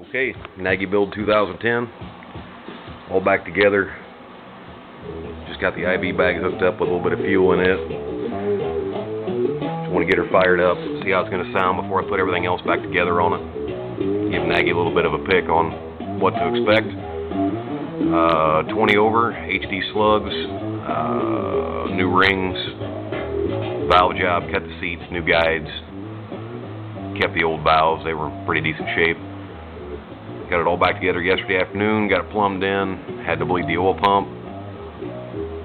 Okay, Nagy build 2010, all back together. Just got the IV bag hooked up with a little bit of fuel in it. Just want to get her fired up, see how it's going to sound before I put everything else back together on it. Give Nagy a little bit of a pick on what to expect. 20 over, HD slugs, new rings, valve job, cut the seats, new guides. Kept the old valves, they were in pretty decent shape. Got it all back together yesterday afternoon, got it plumbed in, had to bleed the oil pump,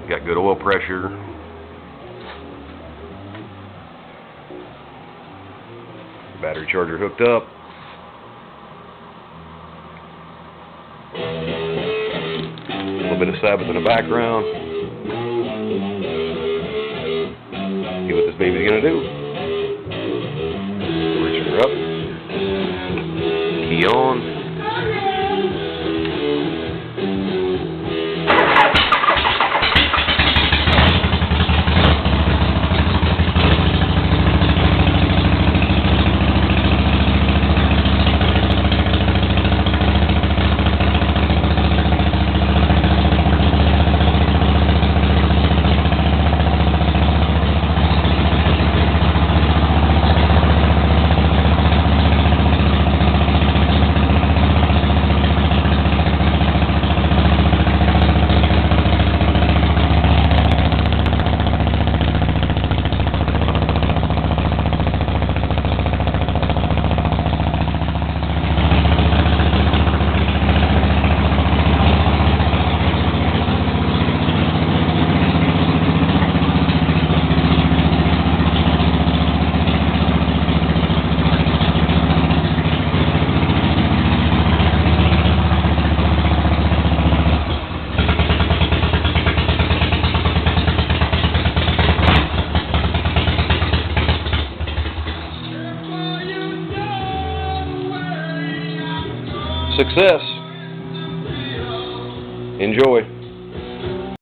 got good oil pressure. Battery charger hooked up. A little bit of Sabbath in the background. See what this baby's gonna do. Switch her up. Key on. Success. Enjoy.